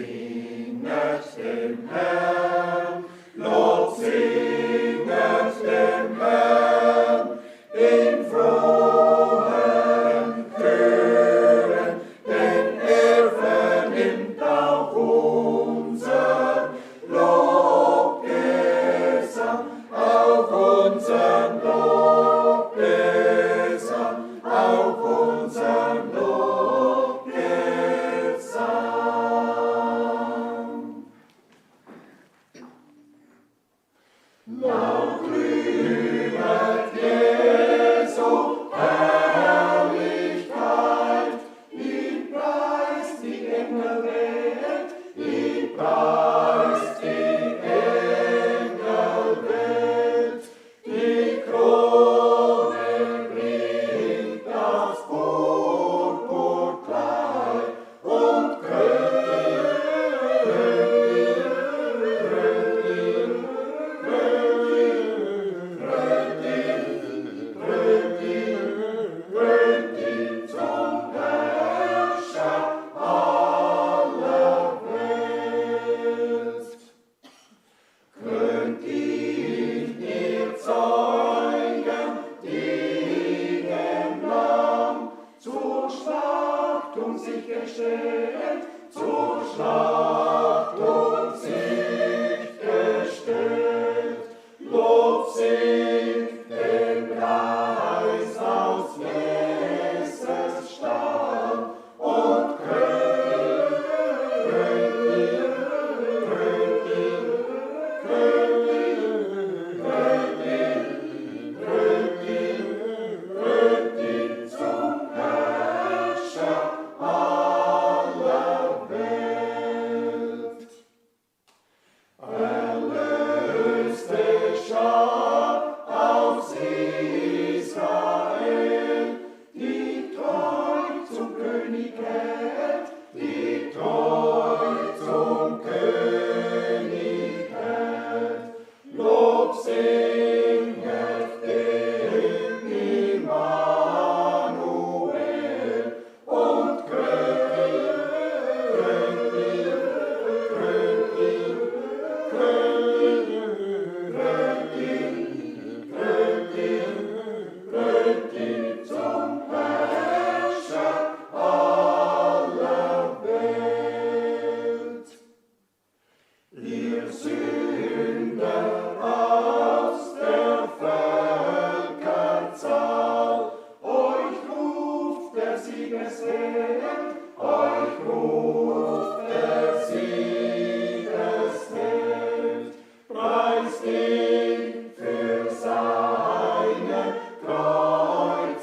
singet dem Herrn, Lob singet dem Herrn, in frohen Chören, denn er vernimmt auch unsern Lobgesang, auch unsern Lobgesang, auch unsern Lobgesang. Laut rühmet Jesu Herrlichkeit, ihn preist die Engelwelt, ihn preist die Engelwelt. Die Krone bringt das Purpurkleid und krönt ihn zum Herrscher aller Welt. Krönt ihn, ihr Zeugen, die dem Lamm zur Schlachtung sich gestellt, zur Schlachtung sich gestellt. Lob singt dem Geist aus Jesses Stall und krönt ihn zum Herrscher aller Welt. Erlöste Schar aus Israel, die treu zum König hält, die treu zum König hält. Lob singet dem Immanuel und krönt ihn zum Herrscher aller Welt. Ihr Sünder aus der Völkerzahl, euch ruft der Siegesheld, euch ruft der Siegesheld. Preist ihn für seine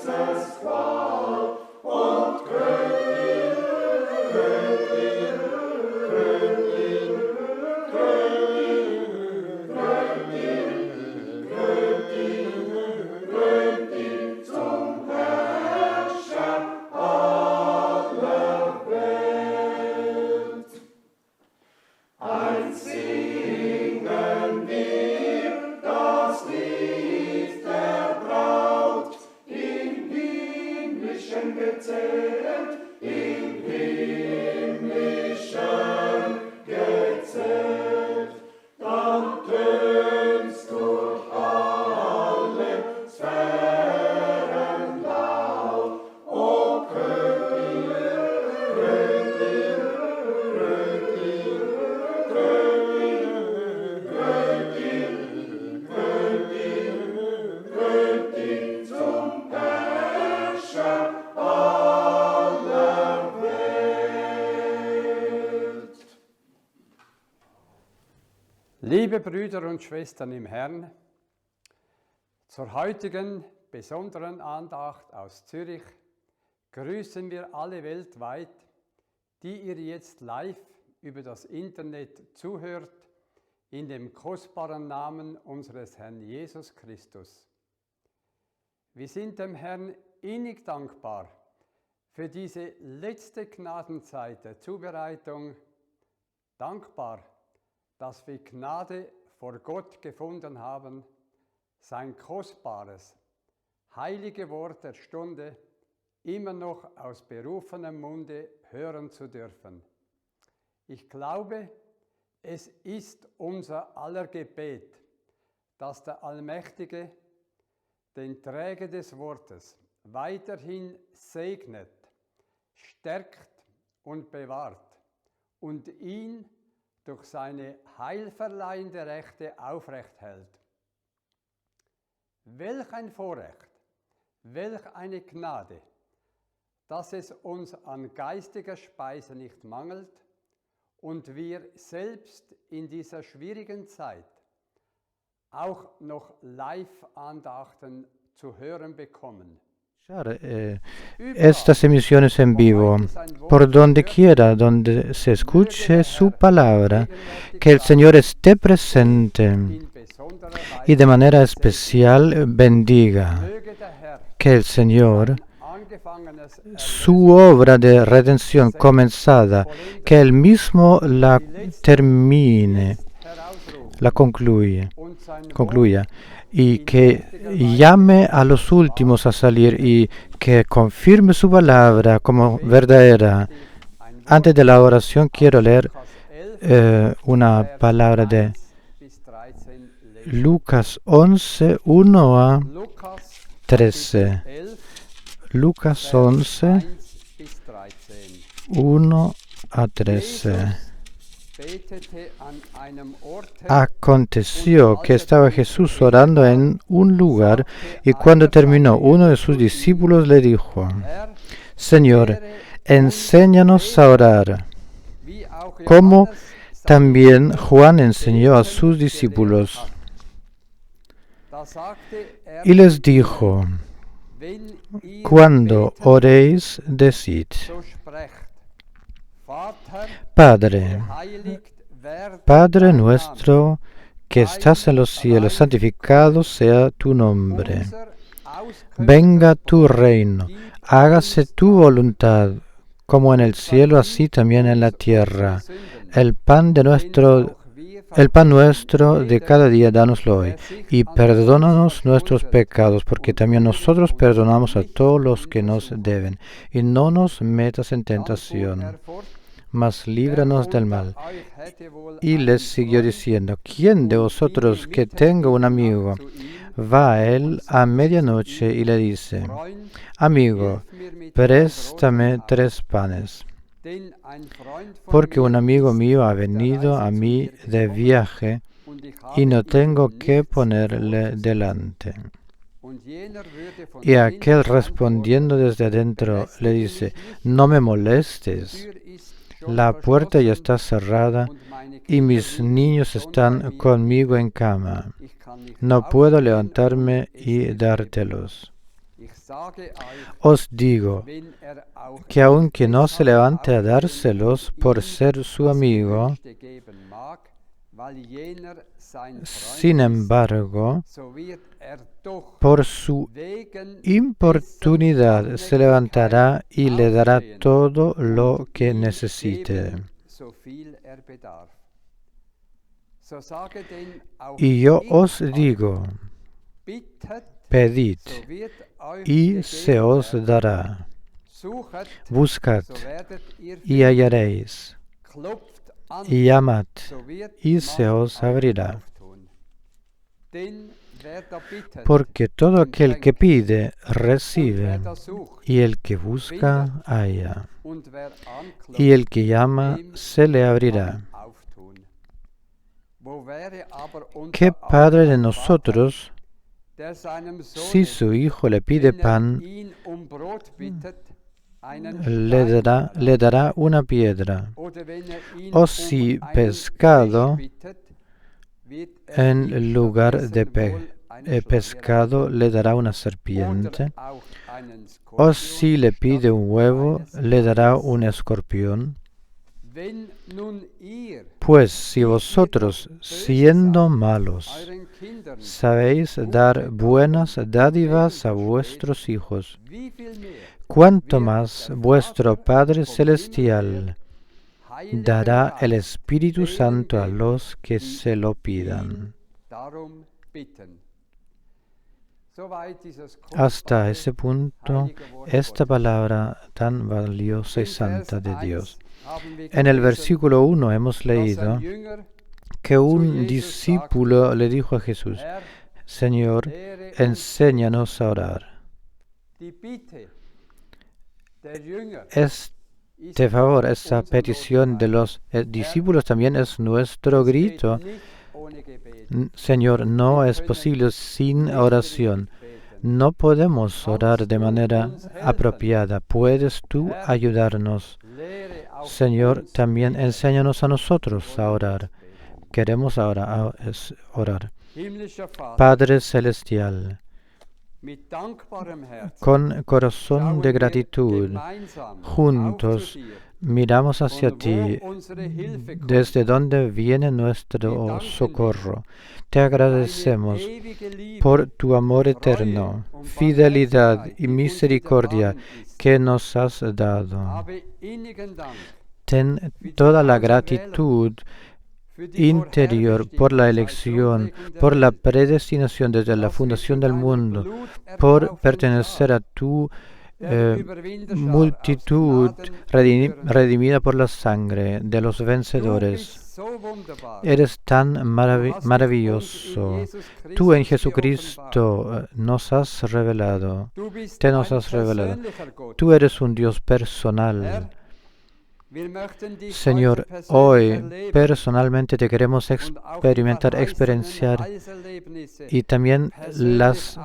Kreuzesqual und krönt ihn zum Herrscher aller Welt. Eins singen wir das Lied der Braut, im himmlischen gezelt, im himmlischen gezelt. Dann tönt's durch alle Sphären laut, o krönt ihn zum Herrscher aller Welt. Liebe Brüder und Schwestern im Herrn, zur heutigen besonderen Andacht aus Zürich grüßen wir alle weltweit, die ihr jetzt live über das Internet zuhört, in dem kostbaren Namen unseres Herrn Jesus Christus. Wir sind dem Herrn innig dankbar für diese letzte Gnadenzeit der Zubereitung, dankbar, dass wir Gnade vor Gott gefunden haben, sein kostbares, heilige Wort der Stunde immer noch aus berufenem Munde hören zu dürfen. Ich glaube, es ist unser aller Gebet, dass der Allmächtige den Träger des Wortes weiterhin segnet, stärkt und bewahrt und ihn durch seine heilverleihende Rechte aufrecht hält. Welch ein Vorrecht, welch eine Gnade, dass es uns an geistiger Speise nicht mangelt und wir selbst in dieser schwierigen Zeit auch noch Live-Andachten zu hören bekommen. Estas emisiones en vivo, por donde quiera donde se escuche su palabra, que el Señor esté presente y de manera especial bendiga, que el Señor su obra de redención comenzada, que Él mismo la termine, la concluya, y que llame a los últimos a salir y que confirme su palabra como verdadera. Antes de la oración quiero leer una palabra de Lucas 11, 1 a 13. Lucas 11, 1 a 13. Aconteció que estaba Jesús orando en un lugar y cuando terminó, uno de sus discípulos le dijo: Señor, enséñanos a orar, como también Juan enseñó a sus discípulos. Y les dijo: cuando oréis, decid: Padre nuestro que estás en los cielos, santificado sea tu nombre. Venga tu reino, hágase tu voluntad, como en el cielo, así también en la tierra. El pan nuestro de cada día, dánoslo hoy, y perdónanos nuestros pecados, porque también nosotros perdonamos a todos los que nos deben. Y no nos metas en tentación, mas líbranos del mal. Y les siguió diciendo: ¿quién de vosotros que tenga un amigo va a él a medianoche y le dice: amigo, préstame 3 panes? Porque un amigo mío ha venido a mí de viaje y no tengo qué ponerle delante. Y aquel respondiendo desde adentro le dice: no me molestes, la puerta ya está cerrada y mis niños están conmigo en cama. No puedo levantarme y dártelos. Os digo que aunque no se levante a dárselos por ser su amigo, sin embargo, por su importunidad se levantará y le dará todo lo que necesite. Y yo os digo: pedid y se os dará. Buscad y hallaréis. Y llamad y se os abrirá. Porque todo aquel que pide, recibe, y el que busca, halla, y el que llama, se le abrirá. ¿Qué padre de nosotros, si su hijo le pide pan, le dará una piedra? O si pescado, en lugar de pescado, le dará una serpiente? O si le pide un huevo, le dará un escorpión? Pues si vosotros, siendo malos, sabéis dar buenas dádivas a vuestros hijos, cuánto más vuestro Padre Celestial dará el Espíritu Santo a los que se lo pidan. Hasta ese punto, esta palabra tan valiosa y santa de Dios. En el versículo 1 hemos leído que un discípulo le dijo a Jesús: Señor, enséñanos a orar. Este favor, esa petición de los discípulos también es nuestro grito. Señor, no es posible sin oración. No podemos orar de manera apropiada. ¿Puedes tú ayudarnos? Señor, también enséñanos a nosotros a orar. Queremos ahora orar. Padre Celestial, con corazón de gratitud, juntos miramos hacia ti, desde donde viene nuestro socorro. Te agradecemos por tu amor eterno, fidelidad y misericordia que nos has dado. Ten toda la gratitud interior por la elección, por la predestinación desde la fundación del mundo, por pertenecer a tu multitud redimida por la sangre de los vencedores. Eres tan maravilloso. Tú en Jesucristo nos has revelado. Te nos has revelado. Tú eres un Dios personal. Señor, hoy personalmente te queremos experienciar y también las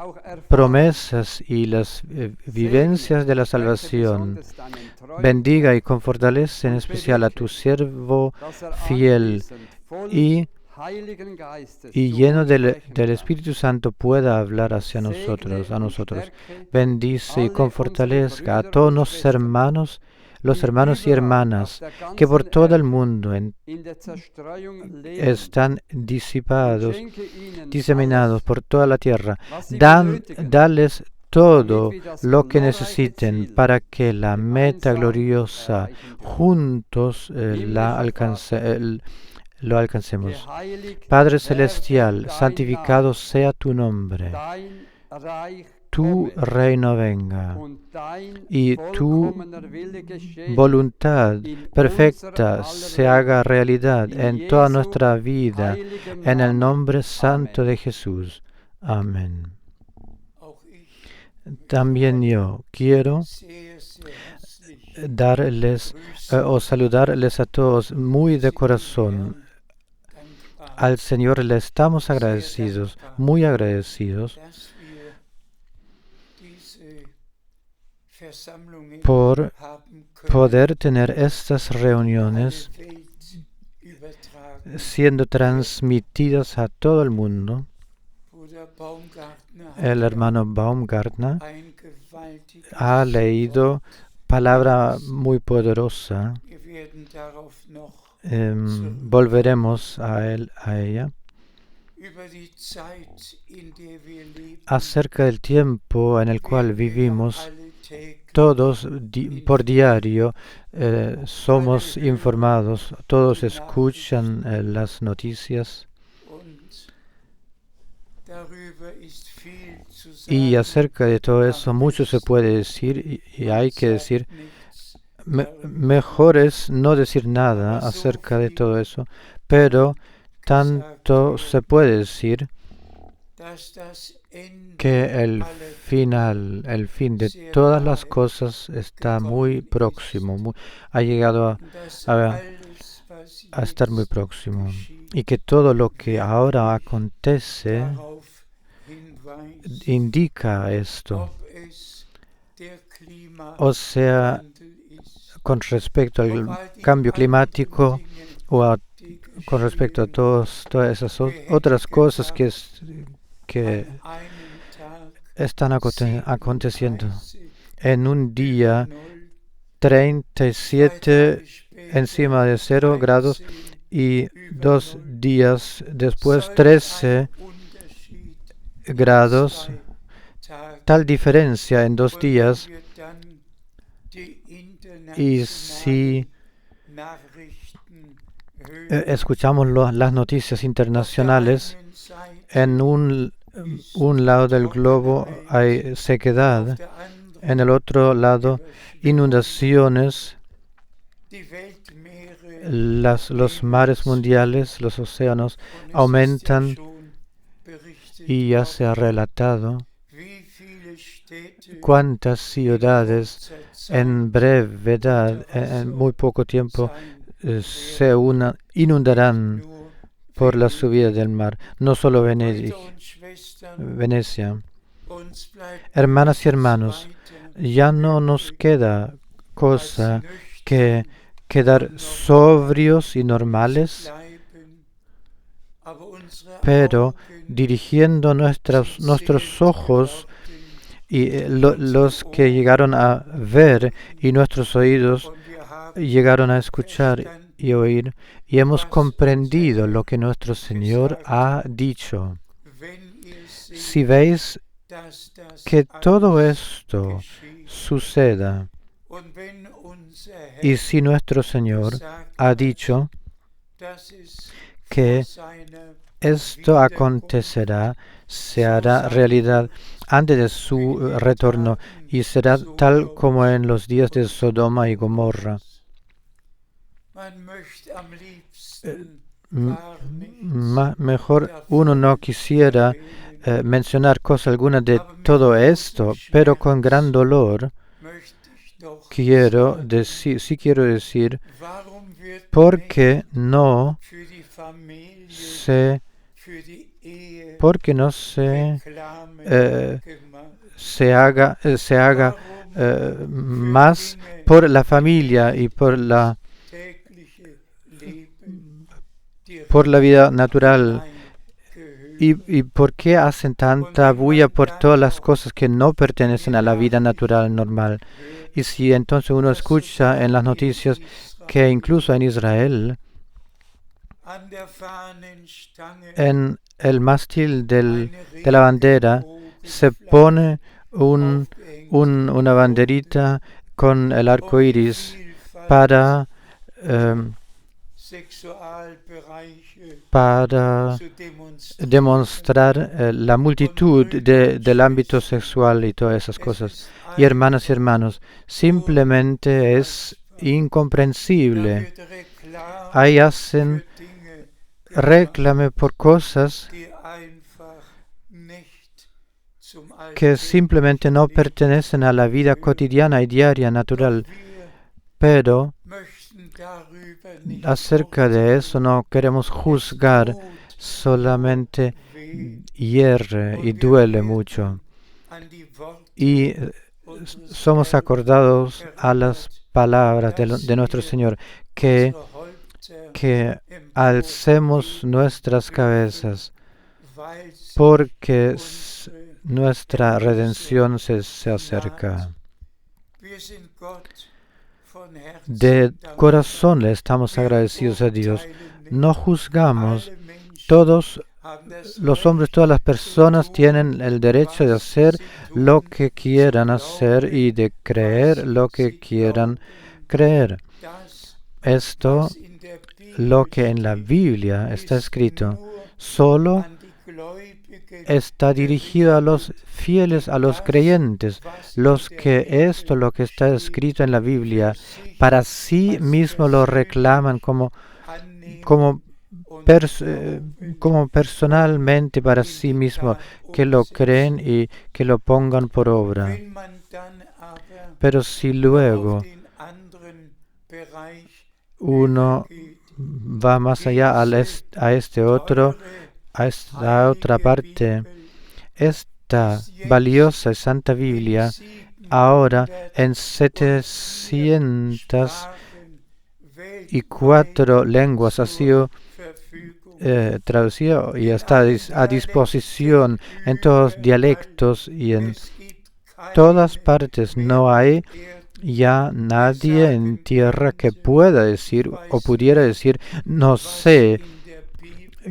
promesas y las vivencias de la salvación. Bendiga y con fortaleza en especial a tu siervo fiel y lleno del Espíritu Santo pueda hablar hacia nosotros, a nosotros. Bendice y con fortaleza a todos los hermanos y hermanas que por todo el mundo están diseminados por toda la tierra. Dales todo lo que necesiten para que la meta gloriosa juntos lo alcancemos. Padre Celestial, santificado sea tu nombre. Tu reino venga y tu voluntad perfecta se haga realidad en toda nuestra vida, en el nombre santo de Jesús. Amén. También yo quiero saludarles a todos muy de corazón. Al Señor le estamos agradecidos, muy agradecidos, por poder tener estas reuniones siendo transmitidas a todo el mundo. El hermano Baumgartner ha leído palabra muy poderosa. Volveremos a ella. Acerca del tiempo en el cual vivimos, todos por diario somos informados, todos escuchan las noticias y acerca de todo eso mucho se puede decir y hay que decir. Mejor es no decir nada acerca de todo eso, pero tanto se puede decir que el fin de todas las cosas está muy próximo, ha llegado a estar muy próximo, y que todo lo que ahora acontece indica esto, o sea, con respecto al cambio climático o con respecto a todas esas otras cosas que están aconteciendo. En un día, 37 encima de 0 grados y 2 días después 13 grados. Tal diferencia en 2 días. Y si escuchamos las noticias internacionales, en un lado del globo hay sequedad, en el otro lado inundaciones, los mares mundiales, los océanos, aumentan y ya se ha relatado cuántas ciudades en brevedad, en muy poco tiempo, se inundarán por la subida del mar. No solo Venecia. Hermanas y hermanos, ya no nos queda cosa que quedar sobrios y normales, pero dirigiendo nuestros ojos y los que llegaron a ver y nuestros oídos llegaron a escuchar y oír, y hemos comprendido lo que nuestro Señor ha dicho. Si veis que todo esto suceda, y si nuestro Señor ha dicho que esto acontecerá, se hará realidad antes de su retorno y será tal como en los días de Sodoma y Gomorra. Mejor uno no quisiera mencionar cosa alguna de todo esto, pero con gran dolor quiero decir, ¿por qué no se haga más por la familia y por la vida natural? ¿Y por qué hacen tanta bulla por todas las cosas que no pertenecen a la vida natural normal? Y si entonces uno escucha en las noticias que incluso en Israel, en el mástil de la bandera se pone una banderita con el arco iris para demostrar la multitud del ámbito sexual y todas esas cosas. Y hermanas y hermanos, simplemente es incomprensible. Ahí hacen reclame por cosas que simplemente no pertenecen a la vida cotidiana y diaria natural. Pero acerca de eso no queremos juzgar, solamente hierre y duele mucho. Y somos acordados a las palabras de nuestro Señor, que alcemos nuestras cabezas, porque nuestra redención se acerca. De corazón le estamos agradecidos a Dios. No juzgamos. Todos los hombres, todas las personas tienen el derecho de hacer lo que quieran hacer y de creer lo que quieran creer. Esto, lo que en la Biblia está escrito, solo está dirigido a los fieles, a los creyentes, lo que está escrito en la Biblia, para sí mismo lo reclaman como personalmente para sí mismo, que lo creen y que lo pongan por obra. Pero si luego uno va más allá a esta otra parte, esta valiosa y santa Biblia, ahora en 704 lenguas ha sido traducido y está a disposición en todos los dialectos y en todas partes. No hay ya nadie en tierra que pueda decir o pudiera decir, no sé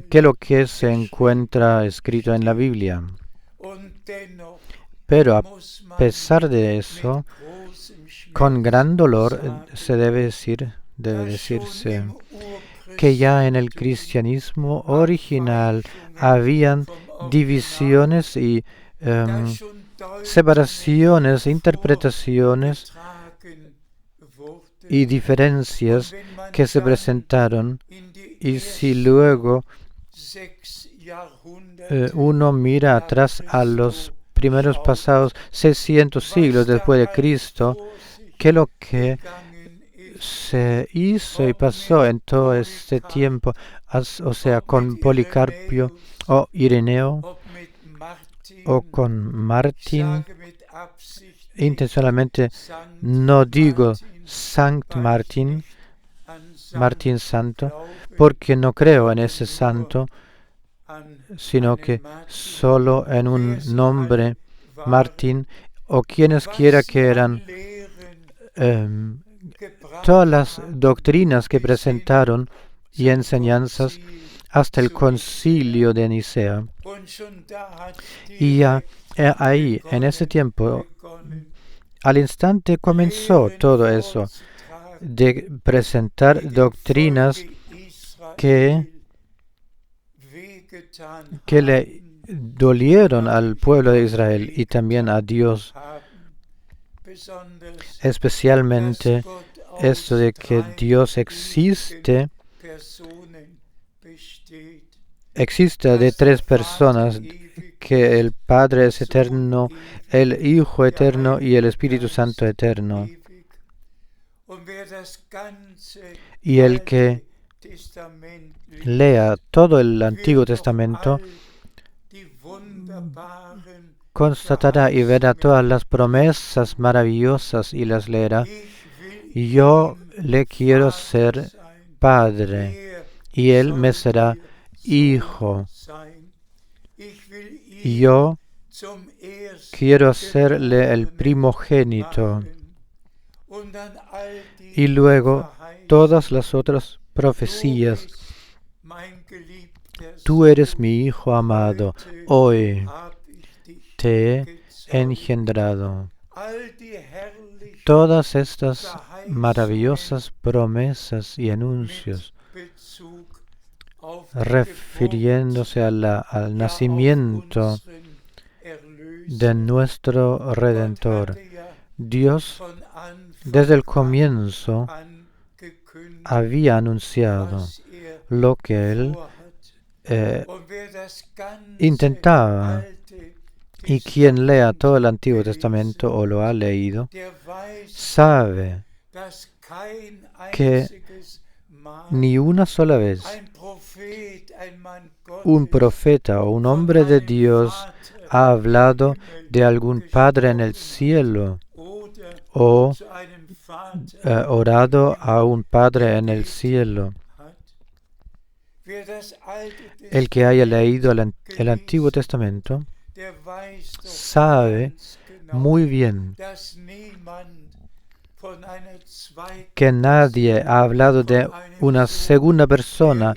qué es lo que se encuentra escrito en la Biblia. Pero a pesar de eso, con gran dolor se debe decirse que ya en el cristianismo original habían divisiones y separaciones, interpretaciones y diferencias que se presentaron, y si luego uno mira atrás a los primeros pasados 600 siglos después de Cristo, que lo que se hizo y pasó en todo este tiempo, o sea, con Policarpio o Ireneo o con Martín, intencionalmente no digo Sankt Martín, Martín Santo, porque no creo en ese santo, sino que solo en un nombre, Martín, o quienes quiera que eran todas las doctrinas que presentaron y enseñanzas hasta el concilio de Nicea. Y ya ahí, en ese tiempo, al instante comenzó todo eso, de presentar doctrinas que le dolieron al pueblo de Israel y también a Dios, especialmente esto de que Dios existe de tres personas, que el Padre es eterno, el Hijo eterno y el Espíritu Santo eterno. Y el que lea todo el Antiguo Testamento constatará y verá todas las promesas maravillosas y las leerá. Yo le quiero ser padre y él me será hijo. Yo quiero serle el primogénito. Y luego todas las otras profecías. Tú eres mi Hijo amado, hoy te he engendrado. Todas estas maravillosas promesas y anuncios refiriéndose al nacimiento de nuestro Redentor. Dios desde el comienzo había anunciado lo que Él intentaba. Y quien lea todo el Antiguo Testamento o lo ha leído, sabe que ni una sola vez un profeta o un hombre de Dios ha hablado de algún Padre en el cielo o orado a un Padre en el cielo. El que haya leído el Antiguo Testamento sabe muy bien que nadie ha hablado de una segunda persona,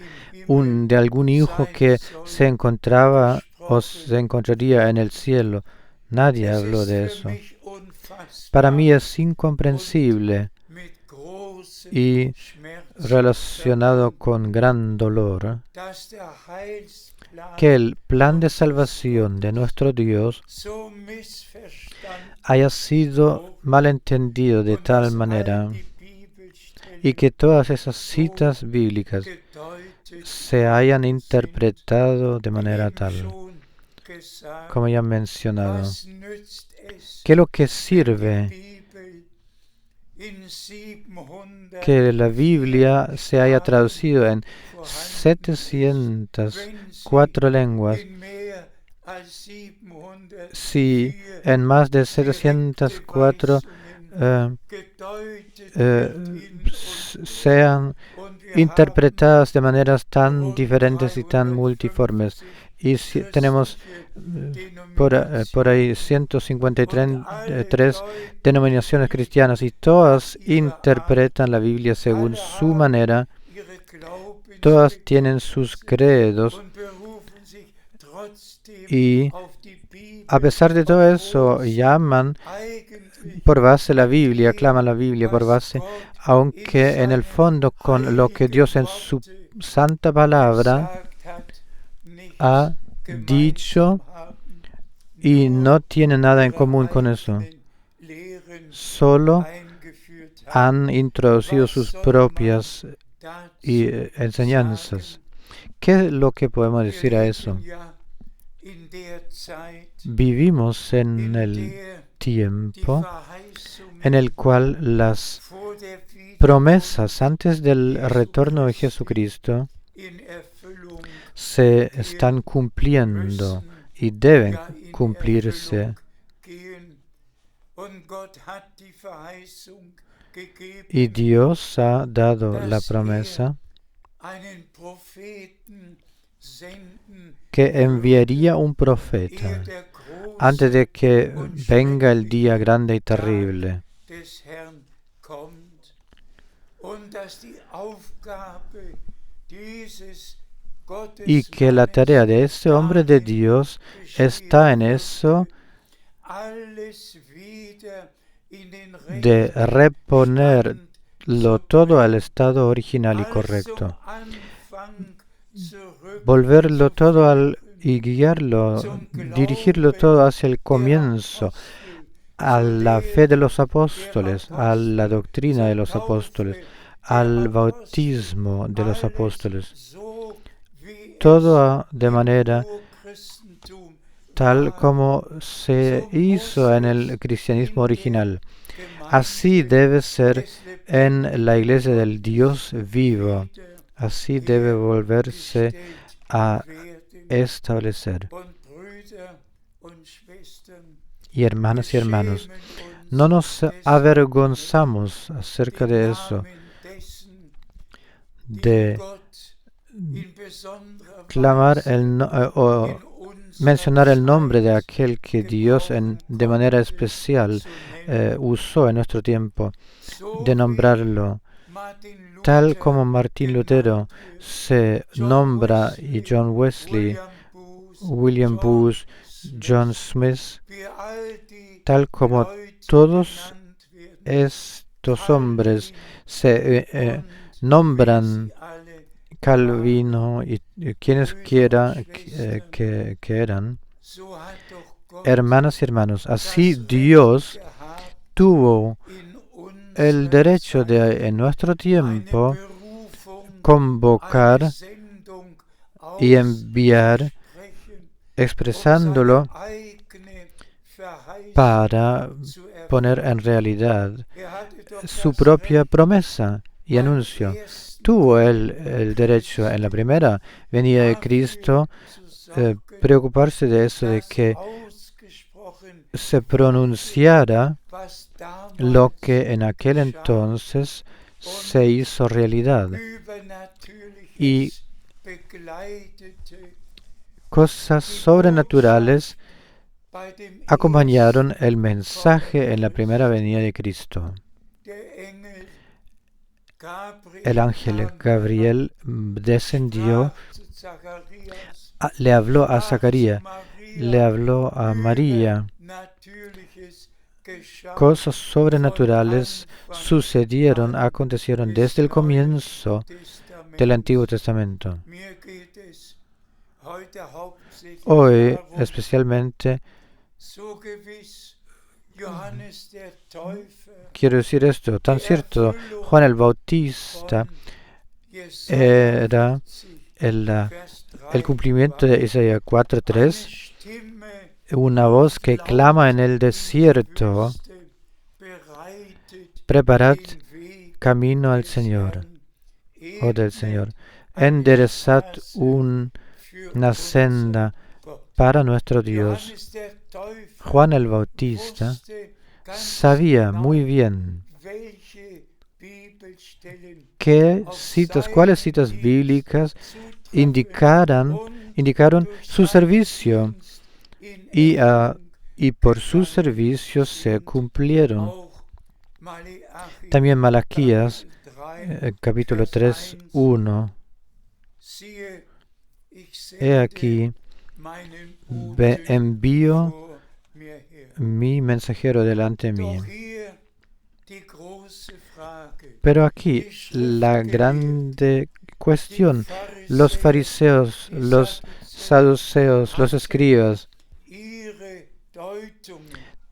de algún hijo que se encontraba o se encontraría en el cielo. Nadie habló de eso. Para mí es incomprensible y relacionado con gran dolor que el plan de salvación de nuestro Dios haya sido malentendido de tal manera y que todas esas citas bíblicas se hayan interpretado de manera tal, como ya he mencionado, que lo que sirve que la Biblia se haya traducido en 704 lenguas, si en más de 704 sean interpretadas de maneras tan diferentes y tan multiformes. Y si tenemos por ahí 153 denominaciones cristianas y todas interpretan la Biblia según su manera, todas tienen sus credos y a pesar de todo eso llaman por base la Biblia, claman la Biblia por base, aunque en el fondo con lo que Dios en su santa palabra ha dicho y no tiene nada en común con eso. Solo han introducido sus propias enseñanzas. ¿Qué es lo que podemos decir a eso? Vivimos en el tiempo en el cual las promesas antes del retorno de Jesucristo se están cumpliendo y deben cumplirse. Y Dios ha dado la promesa que enviaría un profeta antes de que venga el día grande y terrible. Y que la tarea de este hombre de Dios está en eso, de reponerlo todo al estado original y correcto. Volverlo todo y guiarlo, dirigirlo todo hacia el comienzo, a la fe de los apóstoles, a la doctrina de los apóstoles, al bautismo de los apóstoles. Todo de manera tal como se hizo en el cristianismo original. Así debe ser en la iglesia del Dios vivo. Así debe volverse a establecer. Y hermanas y hermanos, no nos avergonzamos acerca de eso, de clamar o mencionar el nombre de aquel que Dios de manera especial usó en nuestro tiempo, de nombrarlo. Tal como Martín Lutero se nombra y John Wesley, William Booth, John Smith, tal como todos estos hombres se nombran, Calvino y quienes quiera que eran, hermanas y hermanos, así Dios tuvo el derecho de en nuestro tiempo convocar y enviar, expresándolo para poner en realidad su propia promesa y anuncio. Tuvo el derecho en la primera venida de Cristo preocuparse de eso, de que se pronunciara lo que en aquel entonces se hizo realidad. Y cosas sobrenaturales acompañaron el mensaje en la primera venida de Cristo. El ángel Gabriel descendió, le habló a Zacarías, le habló a María. Cosas sobrenaturales acontecieron desde el comienzo del Antiguo Testamento. Hoy, especialmente, quiero decir esto, tan cierto, Juan el Bautista era el cumplimiento de Isaías 4:3, una voz que clama en el desierto, preparad camino al Señor, o del Señor, enderezad una senda para nuestro Dios. Juan el Bautista sabía muy bien cuáles citas bíblicas indicaron su servicio y por su servicio se cumplieron. También Malaquías, capítulo 3:1. He aquí, envío mi mensajero delante de mí. Pero aquí la grande cuestión, los fariseos, los saduceos, los escribas,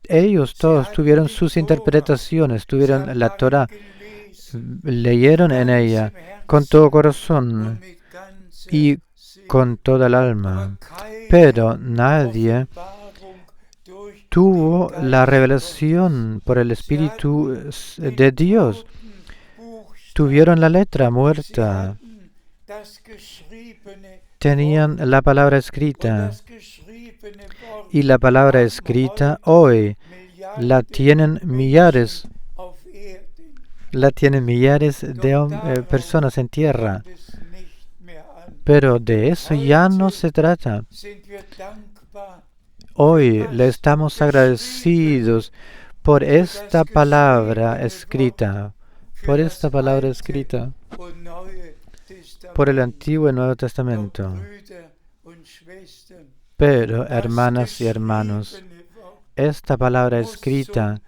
ellos todos tuvieron sus interpretaciones, tuvieron la Torah, leyeron en ella con todo corazón y con toda el alma, pero nadie tuvo la revelación por el Espíritu de Dios. Tuvieron la letra muerta, tenían la palabra escrita, y la palabra escrita hoy la tienen millares de personas en tierra. Pero de eso ya no se trata. Hoy le estamos agradecidos por esta palabra escrita, por el Antiguo y Nuevo Testamento. Pero, hermanas y hermanos, esta palabra escrita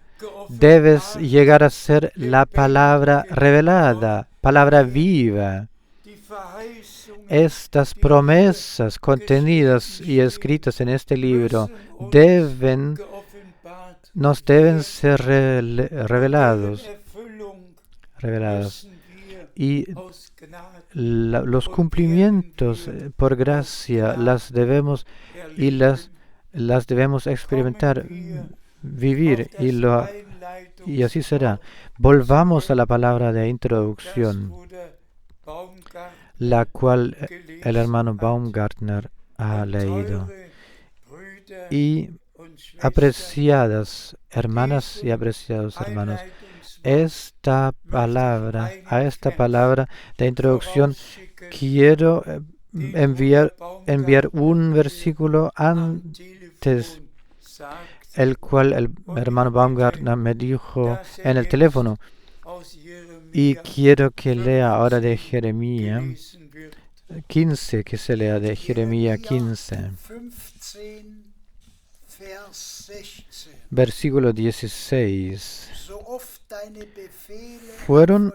debe llegar a ser la palabra revelada, palabra viva. Estas promesas contenidas y escritas en este libro nos deben ser reveladas. Y los cumplimientos por gracia las debemos experimentar, vivir, y así será. Volvamos a la palabra de introducción, la cual el hermano Baumgartner ha leído. Y apreciadas hermanas y apreciados hermanos, a esta palabra de introducción quiero enviar un versículo antes, el cual el hermano Baumgartner me dijo en el teléfono, y quiero que lea ahora de Jeremías 15, que se lea de Jeremías 15, versículo 16. Fueron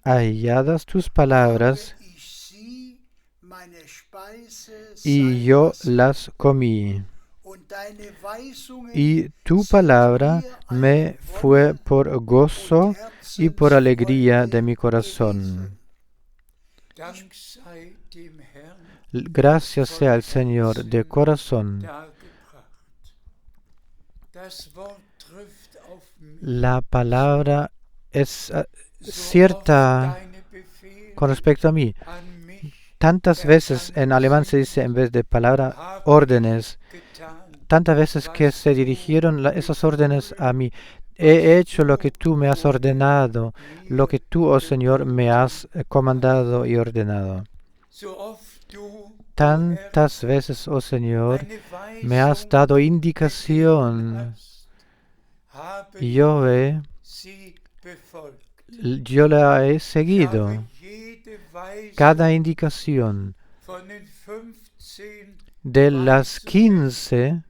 halladas tus palabras y yo las comí, y tu palabra me fue por gozo y por alegría de mi corazón. Gracias sea al Señor de corazón. La palabra es cierta con respecto a mí. Tantas veces en alemán se dice en vez de palabra órdenes, tantas veces que se dirigieron esas órdenes a mí. He hecho lo que tú me has ordenado, lo que tú, oh Señor, me has comandado y ordenado. Tantas veces, oh Señor, me has dado indicación. Yo la he seguido. Cada indicación de las 15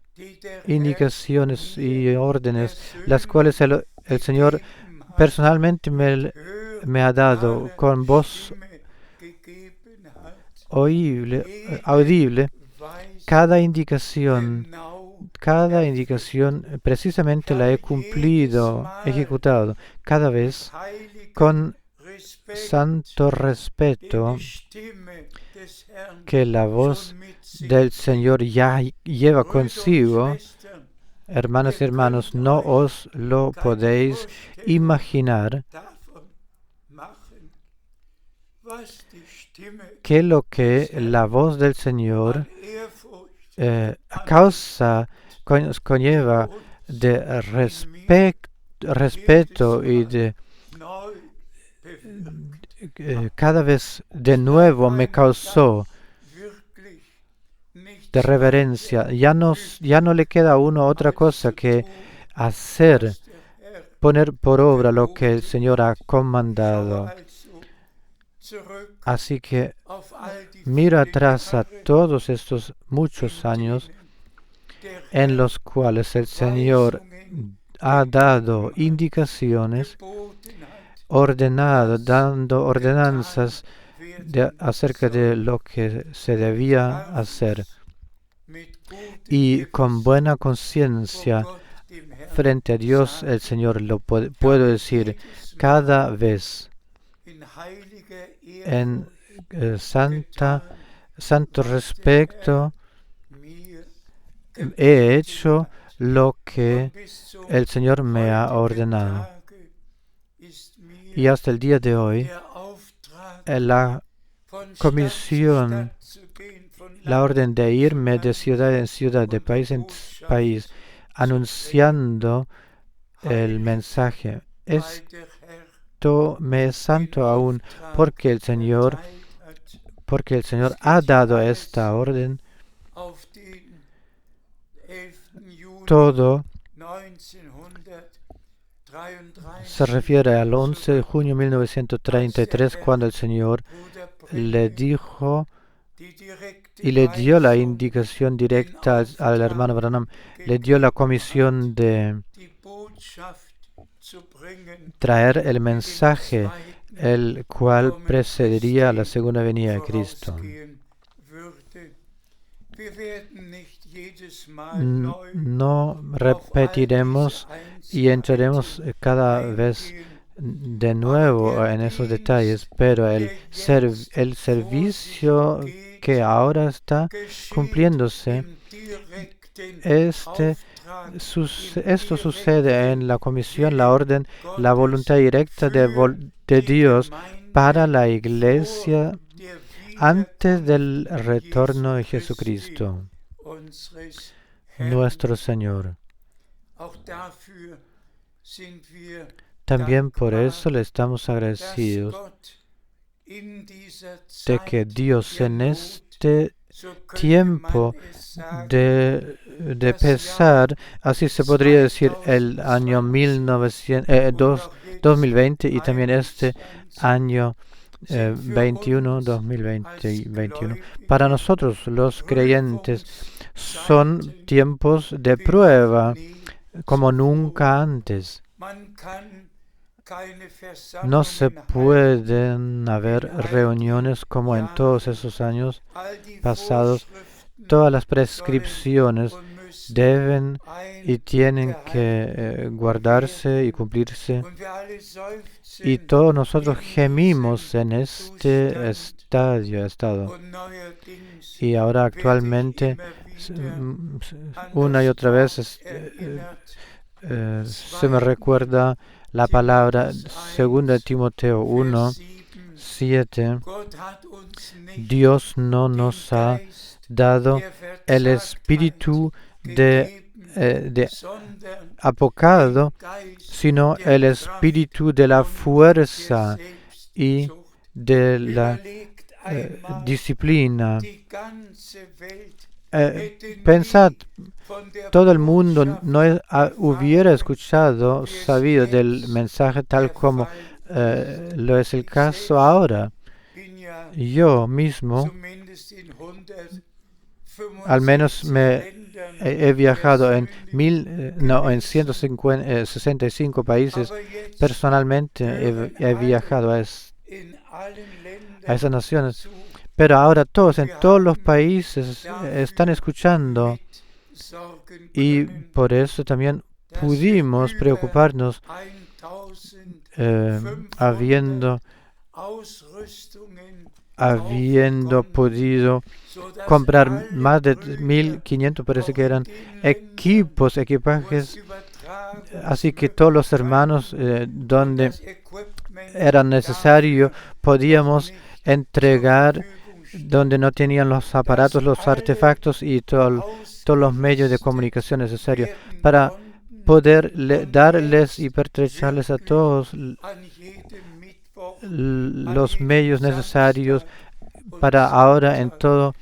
indicaciones y órdenes, las cuales el Señor personalmente me ha dado con voz audible, cada indicación precisamente la he cumplido, ejecutado, cada vez con santo respeto que la voz del Señor ya lleva consigo. Hermanas y hermanos, no os lo podéis imaginar que lo que la voz del Señor conlleva de respeto y de cada vez de nuevo me causó de reverencia. Ya no le queda a uno otra cosa que hacer, poner por obra lo que el Señor ha comandado. Así que miro atrás a todos estos muchos años en los cuales el Señor ha dado indicaciones, dando ordenanzas acerca de lo que se debía hacer. Y con buena conciencia frente a Dios el Señor, lo puedo decir cada vez en santo respeto. He hecho lo que el Señor me ha ordenado. Y hasta el día de hoy, la comisión, la orden de irme de ciudad en ciudad, de país en país, anunciando el mensaje. Esto me es santo aún porque el Señor ha dado esta orden. Todo se refiere al 11 de junio de 1933, cuando el Señor le dijo y le dio la indicación directa al hermano Branham, le dio la comisión de traer el mensaje, el cual precedería a la segunda venida de Cristo. No repetiremos y entraremos cada vez de nuevo en esos detalles, pero el servicio que ahora está cumpliéndose, esto sucede en la comisión, la orden, la voluntad directa de Dios para la iglesia antes del retorno de Jesucristo, nuestro Señor. También por eso le estamos agradecidos de que Dios en este tiempo de pesar, así se podría decir, el año 2020 y también este año 2021, para nosotros los creyentes son tiempos de prueba como nunca antes. No se pueden haber reuniones como en todos esos años pasados. Todas las prescripciones deben y tienen que guardarse y cumplirse. Y todos nosotros gemimos en este estado. Y ahora actualmente, una y otra vez, se me recuerda la palabra 2 Timoteo 1:7. Dios no nos ha dado el espíritu de apocado, sino el espíritu de la fuerza y de la disciplina. Pensad, todo el mundo no hubiera sabido del mensaje tal como lo es el caso ahora. Yo mismo, al menos he viajado en 165 países. Personalmente he viajado a esas naciones. Pero ahora en todos los países están escuchando, y por eso también pudimos preocuparnos habiendo podido comprar más de 1.500, parece que eran equipajes, así que todos los hermanos donde era necesario podíamos entregar, donde no tenían los aparatos, los artefactos y todos los medios de comunicación necesarios para poder darles y pertrecharles a todos los medios necesarios para ahora en todo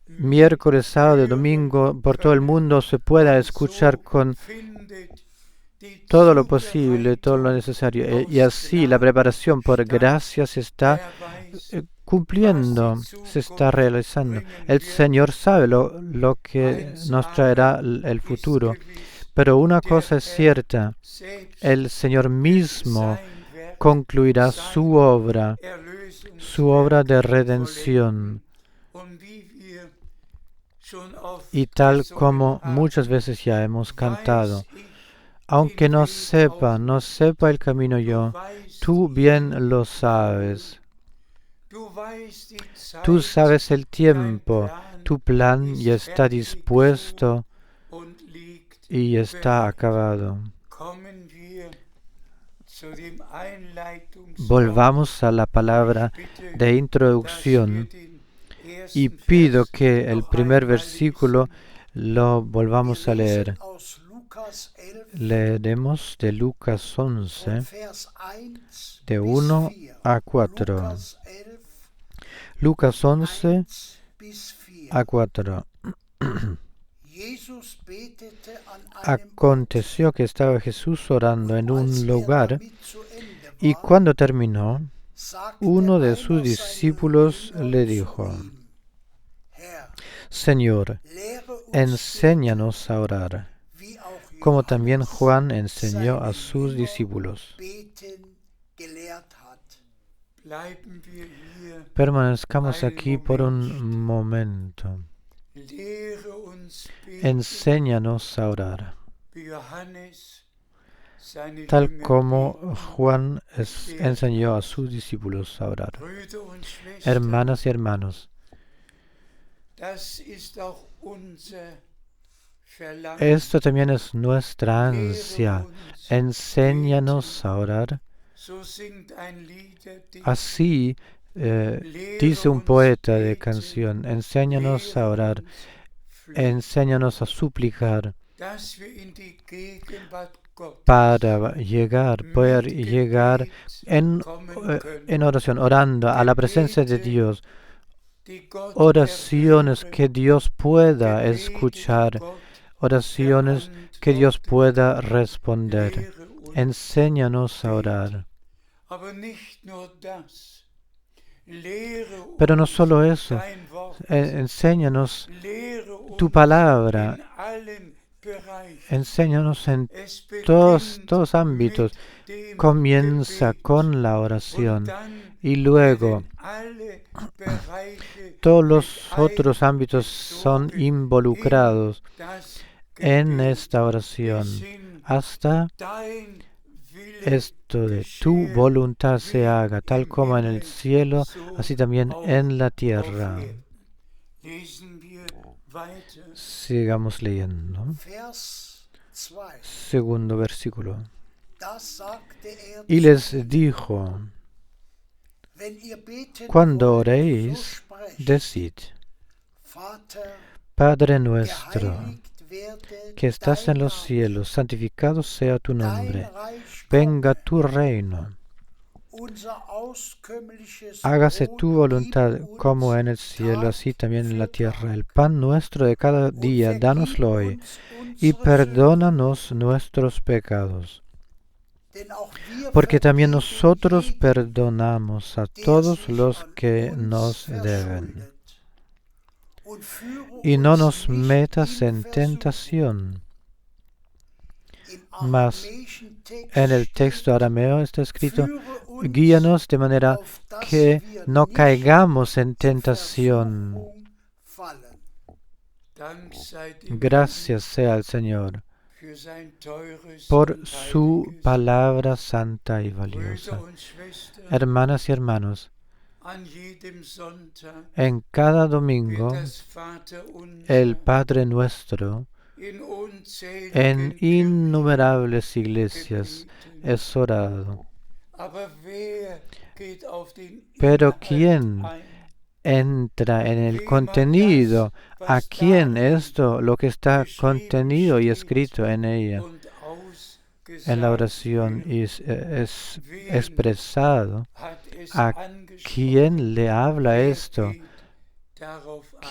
miércoles, sábado y domingo por todo el mundo se pueda escuchar con todo lo posible, todo lo necesario. Y así la preparación por gracia se está cumpliendo, se está realizando. El Señor sabe lo que nos traerá el futuro. Pero una cosa es cierta, el Señor mismo concluirá su obra de redención. Y tal como muchas veces ya hemos cantado, aunque no sepa el camino yo, tú bien lo sabes. Tú sabes el tiempo, tu plan ya está dispuesto y está acabado. Volvamos a la palabra de introducción y pido que el primer versículo lo volvamos a leer. Leeremos de Lucas 11, de 1 a 4. Lucas 11 a 4. Aconteció que estaba Jesús orando en un lugar, y cuando terminó, uno de sus discípulos le dijo: Señor, enséñanos a orar, como también Juan enseñó a sus discípulos. Permanezcamos aquí por un momento. Enséñanos a orar, tal como Juan enseñó a sus discípulos a orar. Hermanas y hermanos, esto también es nuestra ansia. Enséñanos a orar. Así dice un poeta de canción: enséñanos a orar, enséñanos a suplicar para poder llegar en oración, orando a la presencia de Dios. Oraciones que Dios pueda escuchar, oraciones que Dios pueda responder. Enséñanos a orar. Pero no solo eso, enséñanos tu palabra, enséñanos en todos ámbitos. Comienza con la oración y luego todos los otros ámbitos son involucrados en esta oración, hasta esto de tu voluntad se haga, tal como en el cielo, así también en la tierra. Sigamos leyendo. Segundo versículo. Y les dijo: cuando oréis, decid: Padre nuestro, que estás en los cielos, santificado sea tu nombre. Venga tu reino. Hágase tu voluntad como en el cielo, así también en la tierra. El pan nuestro de cada día, dánoslo hoy, y perdónanos nuestros pecados, porque también nosotros perdonamos a todos los que nos deben. Y no nos metas en tentación. Mas en el texto arameo está escrito: guíanos de manera que no caigamos en tentación. Gracias sea al Señor por su palabra santa y valiosa. Hermanas y hermanos, en cada domingo el Padre Nuestro en innumerables iglesias es orado. Pero ¿quién entra en el contenido? ¿A quién esto, lo que está contenido y escrito en ella, en la oración, es expresado? ¿A quién le habla esto?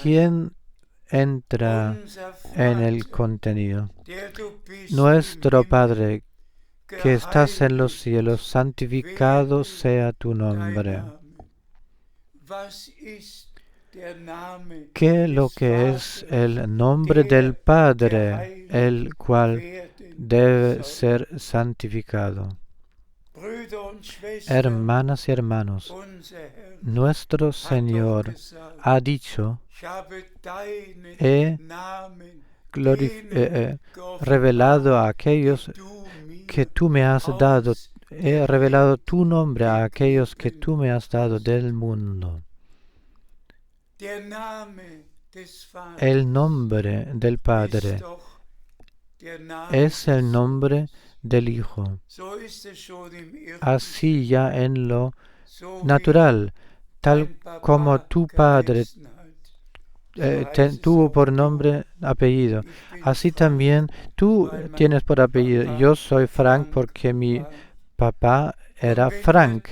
¿Quién entra en el contenido? Nuestro Padre, que estás en los cielos, santificado sea tu nombre. ¿Qué es lo que es el nombre del Padre, el cual debe ser santificado? Hermanas y hermanos, nuestro Señor ha dicho, he revelado a aquellos que tú me has dado, he revelado tu nombre a aquellos que tú me has dado del mundo. El nombre del Padre es el nombre del Hijo. Así ya en lo natural, tal como tu Padre tuvo por nombre apellido, así también tú tienes por apellido. Yo soy Frank porque mi papá era Frank.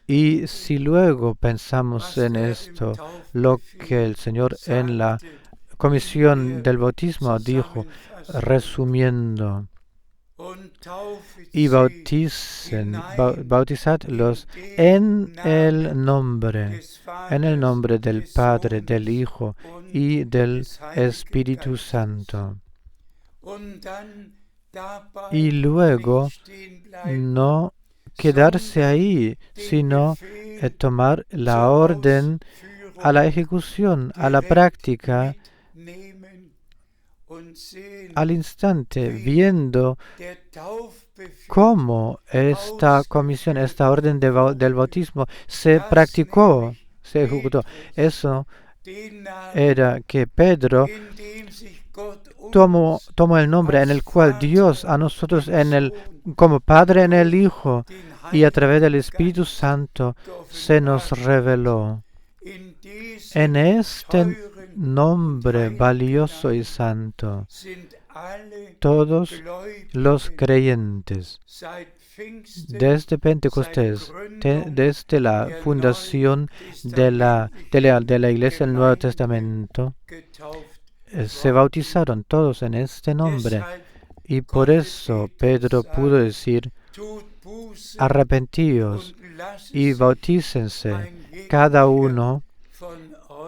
Y si luego pensamos en esto, lo que el Señor en la comisión del bautismo dijo, resumiendo, y bautizadlos en el nombre del Padre, del Hijo y del Espíritu Santo. Y luego no quedarse ahí, sino tomar la orden a la ejecución, a la práctica, al instante, viendo cómo esta comisión, esta orden del bautismo se practicó, se ejecutó. Eso era que Pedro tomó el nombre en el cual Dios a nosotros como Padre en el Hijo y a través del Espíritu Santo se nos reveló. En este nombre valioso y santo, todos los creyentes, desde Pentecostés, desde la fundación de la Iglesia del Nuevo Testamento, se bautizaron todos en este nombre. Y por eso Pedro pudo decir, arrepentíos y bautícense cada uno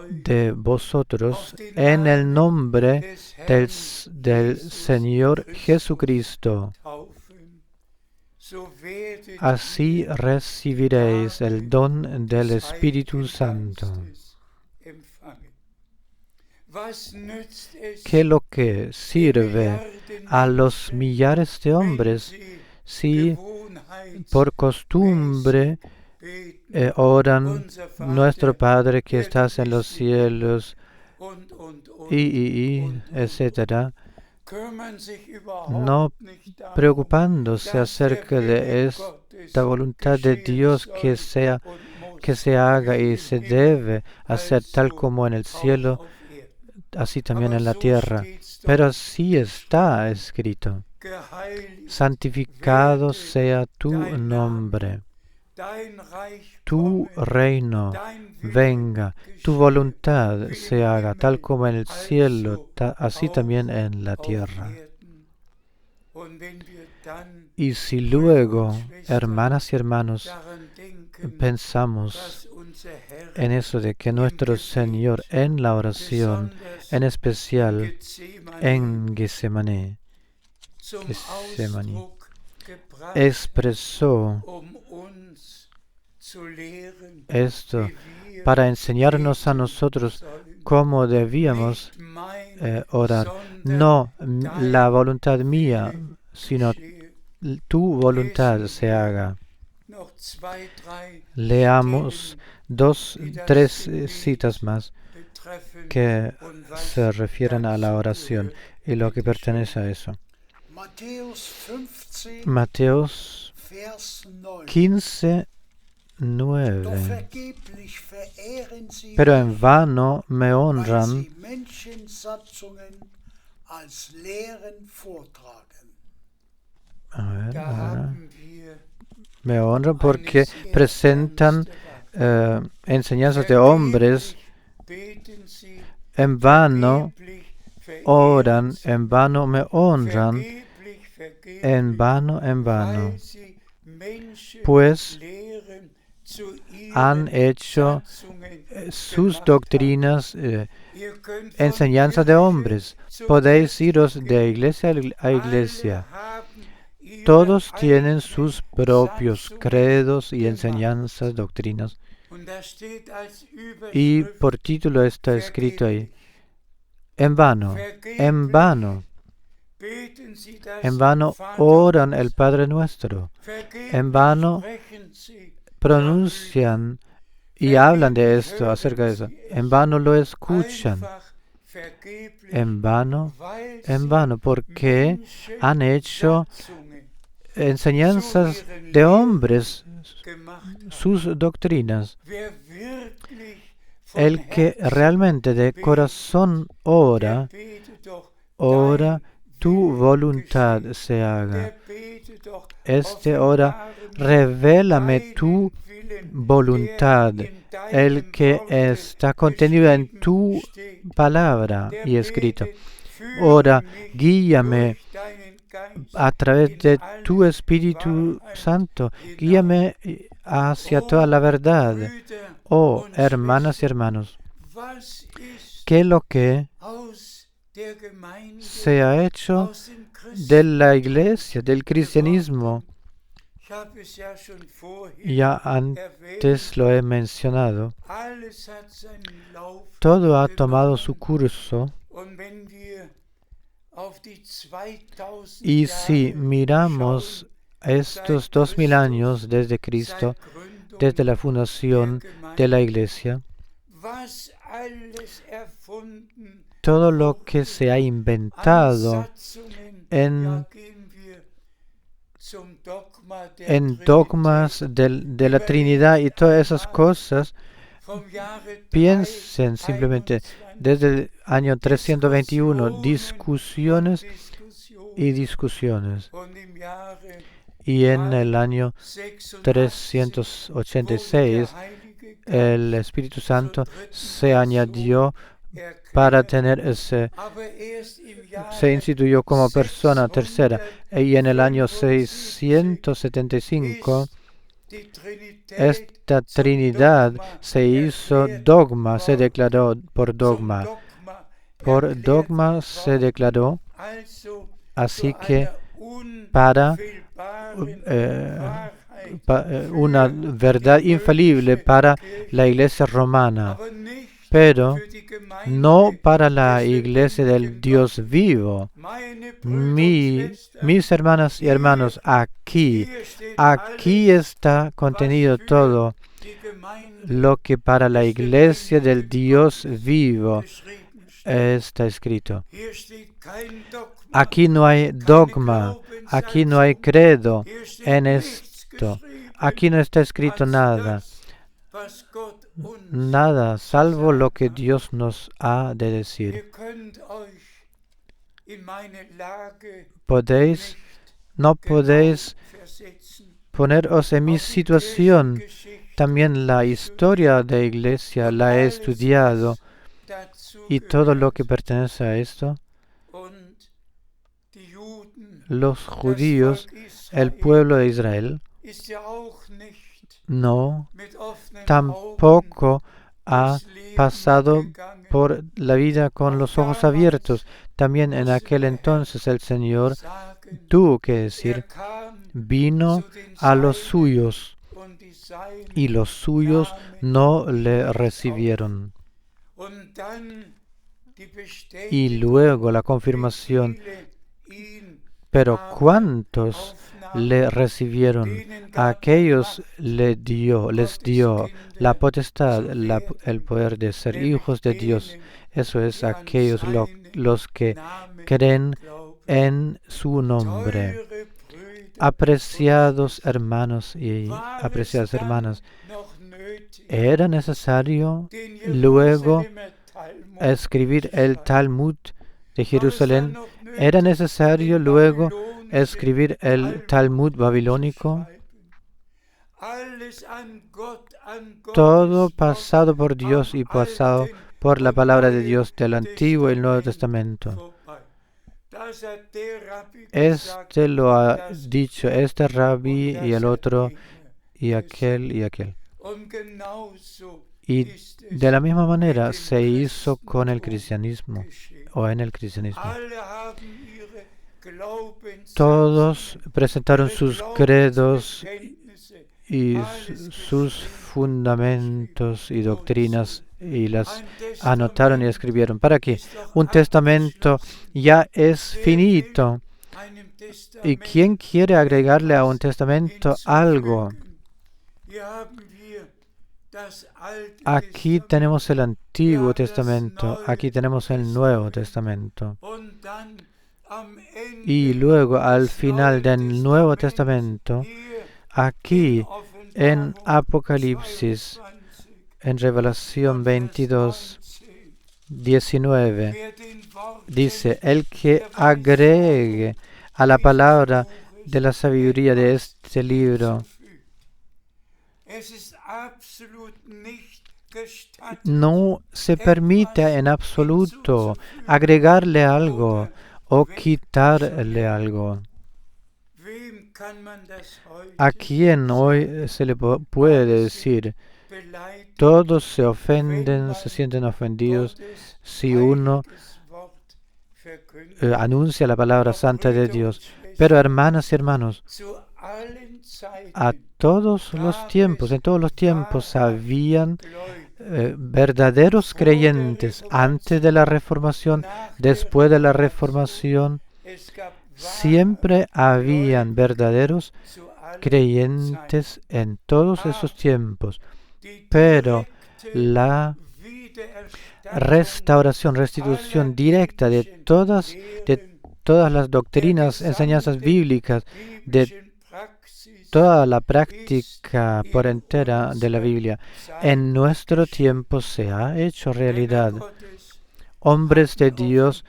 de vosotros en el nombre del Señor Jesucristo. Así recibiréis el don del Espíritu Santo. ¿Qué lo que sirve a los millares de hombres si por costumbre oran, nuestro Padre que estás en los cielos, etcétera, no preocupándose acerca de esta voluntad de Dios que se haga y se debe hacer tal como en el cielo, así también en la tierra. Pero así está escrito: santificado sea tu nombre, tu reino venga, tu voluntad se haga tal como en el cielo, así también en la tierra. Y si luego, hermanas y hermanos, pensamos en eso de que nuestro Señor en la oración, en especial en Getsemaní, expresó esto para enseñarnos a nosotros cómo debíamos orar. No la voluntad mía, sino tu voluntad se haga. Leamos 3 citas más que se refieren a la oración y lo que pertenece a eso. Mateos 15, 9. Pero en vano me honran me honran porque presentan enseñanzas de hombres. En vano oran, en vano me honran, en vano, pues han hecho sus doctrinas enseñanzas de hombres. Podéis iros de iglesia a iglesia Todos tienen sus propios credos y enseñanzas, doctrinas. Y por título está escrito ahí, en vano oran el Padre Nuestro, en vano pronuncian y hablan de esto, acerca de eso, en vano lo escuchan, en vano, porque han hecho enseñanzas de hombres, sus doctrinas. El que realmente de corazón ora, tu voluntad se haga. Ora, revélame tu voluntad, el que está contenido en tu palabra y escrito. Ora, guíame a través de tu Espíritu Santo, guíame hacia toda la verdad. Oh, hermanas y hermanos, ¿qué es lo que se ha hecho de la iglesia, del cristianismo? Ya antes lo he mencionado. Todo ha tomado su curso. Y si miramos estos 2000 años desde Cristo, desde la fundación de la iglesia, todo lo que se ha inventado en dogmas de la Trinidad y todas esas cosas, piensen simplemente desde el año 321, discusiones y discusiones. Y en el año 386, el Espíritu Santo se añadió para tener se instituyó como persona tercera. Y en el año 675, esta Trinidad se hizo dogma, se declaró por dogma. Por dogma se declaró, así que para una verdad infalible para la iglesia romana, pero no para la iglesia del Dios vivo. Mis hermanas y hermanos, aquí está contenido todo lo que para la iglesia del Dios vivo está escrito. Aquí no hay dogma, aquí no hay credo en esto. Aquí no está escrito nada, salvo lo que Dios nos ha de decir. No podéis poneros en mi situación. También la historia de la iglesia la he estudiado y todo lo que pertenece a esto. Los judíos, el pueblo de Israel, no, tampoco ha pasado por la vida con los ojos abiertos. También en aquel entonces el Señor tuvo que decir, vino a los suyos y los suyos no le recibieron. Y luego la confirmación, pero ¿cuántos le recibieron? A aquellos les dio la potestad, el poder de ser hijos de Dios. Eso es aquellos los que creen en su nombre. Apreciados hermanos y apreciadas hermanas, ¿era necesario luego escribir el Talmud de Jerusalén? ¿Era necesario luego escribir el Talmud babilónico? Todo pasado por Dios y pasado por la palabra de Dios del Antiguo y el Nuevo Testamento. Este lo ha dicho este rabí y el otro y aquel y aquel. Y de la misma manera se hizo con el cristianismo o en el cristianismo. Todos presentaron sus credos y sus fundamentos y doctrinas y las anotaron y escribieron. ¿Para qué? Un testamento ya es finito. ¿Y quién quiere agregarle a un testamento algo? Aquí tenemos el Antiguo Testamento, aquí tenemos el Nuevo Testamento. Y luego al final del Nuevo Testamento, aquí en Apocalipsis, en Revelación 22, 19, dice, el que agregue a la palabra de la sabiduría de este libro, no se permite en absoluto agregarle algo o quitarle algo. ¿A quién hoy se le puede decir? Todos se ofenden, se sienten ofendidos si uno anuncia la palabra santa de Dios. Pero hermanas y hermanos, a todos los tiempos, en todos los tiempos habían verdaderos creyentes antes de la Reformación, después de la Reformación. Siempre habían verdaderos creyentes en todos esos tiempos, pero la restitución directa de todas las doctrinas, enseñanzas bíblicas, de toda la práctica por entera de la Biblia, en nuestro tiempo se ha hecho realidad. Hombres de Dios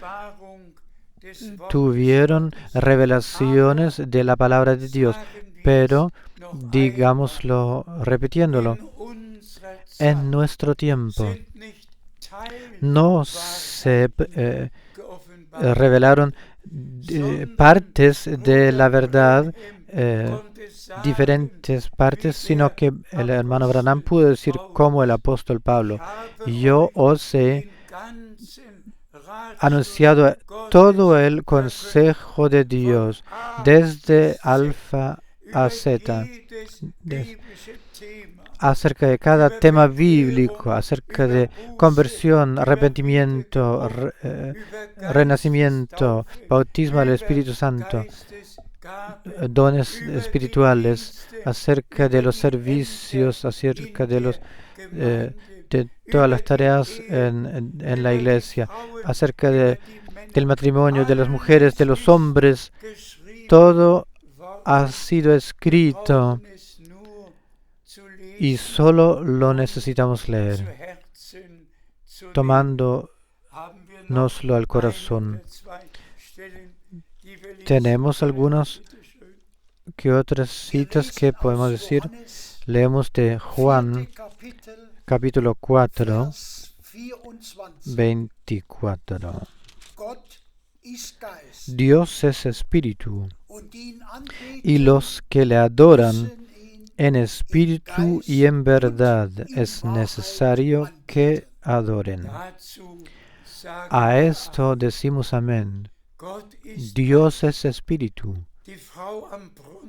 tuvieron revelaciones de la palabra de Dios, pero, digámoslo, repitiéndolo, en nuestro tiempo no se revelaron partes de la verdad, diferentes partes, sino que el hermano Branham pudo decir como el apóstol Pablo, yo os he anunciado todo el consejo de Dios, desde alfa a zeta, acerca de cada tema bíblico, acerca de conversión, arrepentimiento, renacimiento, bautismo del Espíritu Santo, dones espirituales, acerca de los servicios, acerca de todas las tareas en la iglesia, acerca del matrimonio, de las mujeres, de los hombres. Todo ha sido escrito y solo lo necesitamos leer, tomándonoslo al corazón. Tenemos algunas que otras citas que podemos decir. Leemos de Juan, capítulo 4, 24. Dios es espíritu, y los que le adoran en espíritu y en verdad es necesario que adoren. A esto decimos amén. Dios es espíritu.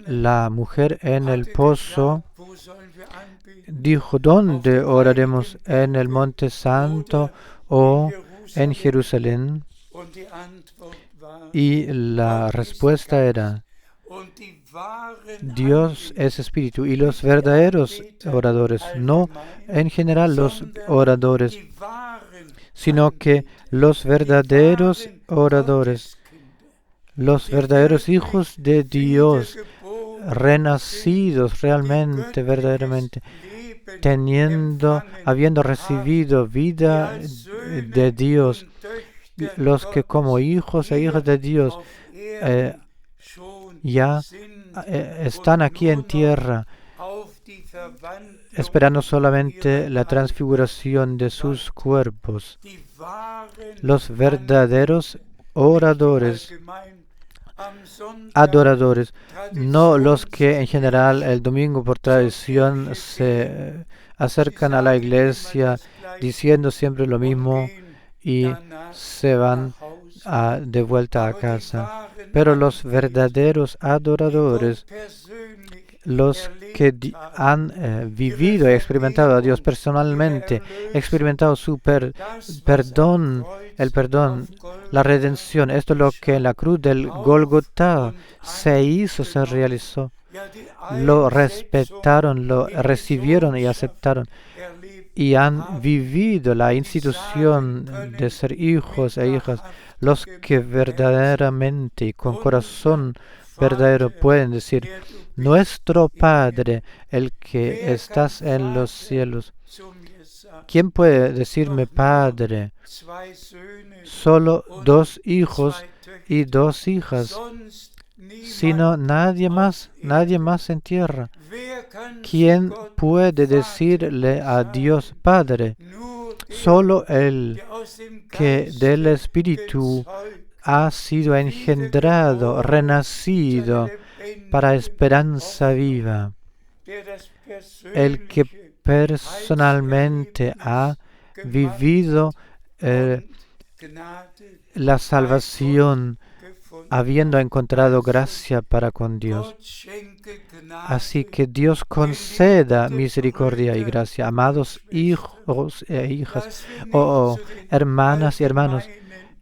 La mujer en el pozo dijo, ¿dónde oraremos? ¿En el Monte Santo o en Jerusalén? Y la respuesta era, Dios es espíritu, y los verdaderos oradores, no en general los oradores, sino que los verdaderos oradores, los verdaderos hijos de Dios, renacidos realmente, verdaderamente, habiendo recibido vida de Dios, los que como hijos e hijas de Dios ya están aquí en tierra, esperando solamente la transfiguración de sus cuerpos. Los verdaderos oradores, adoradores, no los que en general el domingo por tradición se acercan a la iglesia diciendo siempre lo mismo y se van de vuelta a casa. Pero los verdaderos adoradores, los que han vivido y experimentado a Dios personalmente, experimentado su perdón, el perdón, la redención, esto es lo que en la cruz del Gólgota se hizo, se realizó. Lo respetaron, lo recibieron y aceptaron y han vivido la institución de ser hijos e hijas, los que verdaderamente y con corazón verdadero pueden decir: nuestro Padre, el que estás en los cielos. ¿Quién puede decirme Padre? Solo 2 hijos y 2 hijas, sino nadie más en tierra. ¿Quién puede decirle a Dios Padre? Solo el que del Espíritu ha sido engendrado, renacido para esperanza viva. El que personalmente ha vivido la salvación, habiendo encontrado gracia para con Dios. Así que Dios conceda misericordia y gracia, amados hijos e hijas, hermanas y hermanos,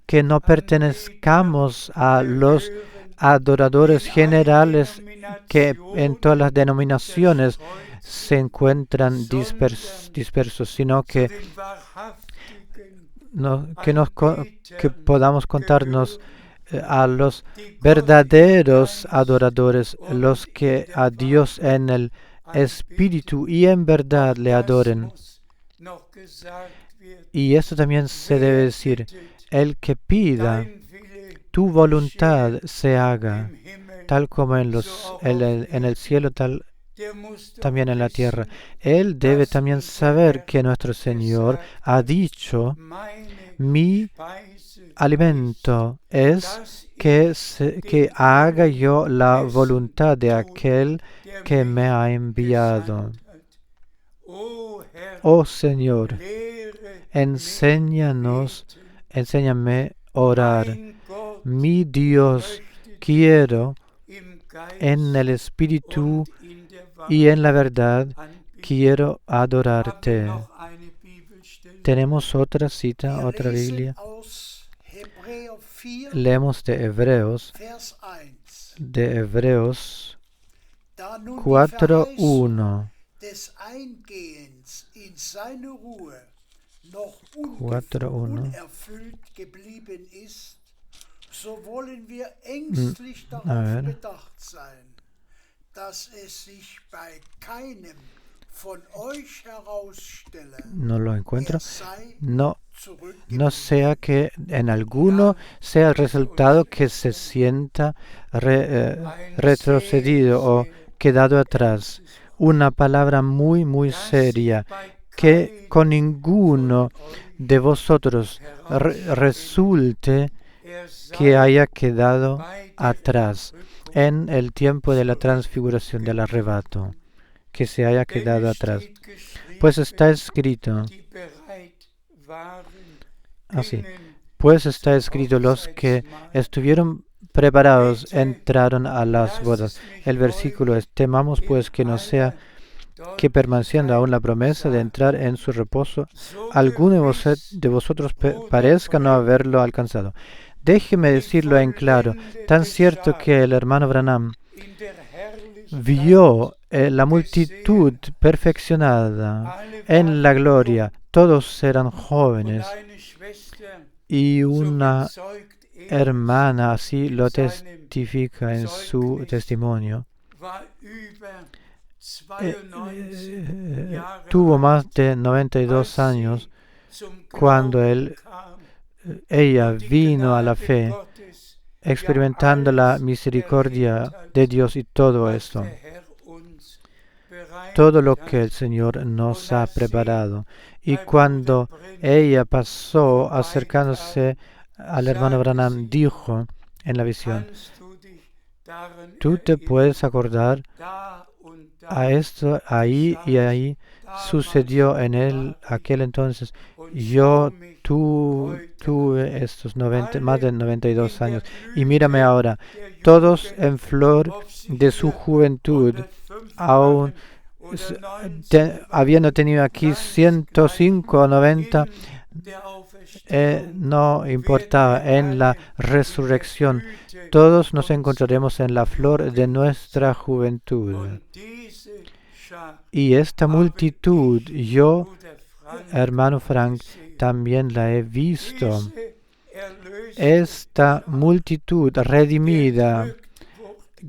que no pertenezcamos a los adoradores generales que en todas las denominaciones se encuentran dispersos, sino que podamos contarnos a los verdaderos adoradores, los que a Dios en el Espíritu y en verdad le adoren. Y esto también se debe decir: el que pida, tu voluntad se haga, tal como en el cielo, tal también en la tierra. Él debe también saber que nuestro Señor ha dicho: mi alimento es que haga yo la voluntad de aquel que me ha enviado. Oh Señor, enséñame a orar. Mi Dios, quiero en el Espíritu y en la verdad, quiero adorarte. Tenemos otra cita, otra Biblia. Leemos de Hebreos 4:1. 4:1. So wollen wir ängstlich darauf bedacht sein, dass es sich bei keinem von euch herausstelle, No lo encuentro. No sea que en alguno sea el resultado que se sienta retrocedido o quedado atrás. Una palabra muy, muy seria, que con ninguno de vosotros resulte que haya quedado atrás en el tiempo de la transfiguración, del arrebato, que se haya quedado atrás. Pues está escrito, pues está escrito, los que estuvieron preparados entraron a las bodas. El versículo es: temamos pues que no sea que permaneciendo aún la promesa de entrar en su reposo, alguno de vosotros parezca no haberlo alcanzado. Déjeme decirlo en claro: tan cierto que el hermano Branham vio la multitud perfeccionada en la gloria, todos eran jóvenes, y una hermana así lo testifica en su testimonio. Tuvo más de 92 años cuando ella vino a la fe, experimentando la misericordia de Dios y todo esto. Todo lo que el Señor nos ha preparado. Y cuando ella pasó acercándose al hermano Branham, dijo en la visión: ¿tú te puedes acordar a esto, ahí y ahí sucedió en aquel entonces. Yo tuve estos más de 92 años y mírame ahora, todos en flor de su juventud, aún habiendo tenido aquí 105 o 90, no importaba, en la resurrección todos nos encontraremos en la flor de nuestra juventud. Y esta multitud, yo, hermano Frank, también la he visto. Esta multitud redimida,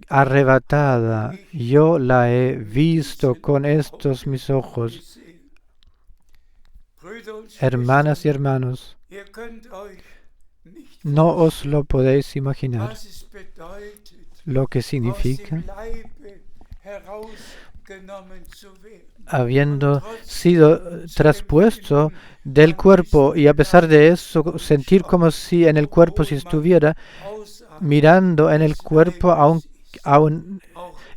arrebatada, yo la he visto con estos mis ojos. Hermanas y hermanos, no os lo podéis imaginar lo que significa habiendo sido traspuesto del cuerpo y a pesar de eso sentir como si en el cuerpo si estuviera mirando en el cuerpo aún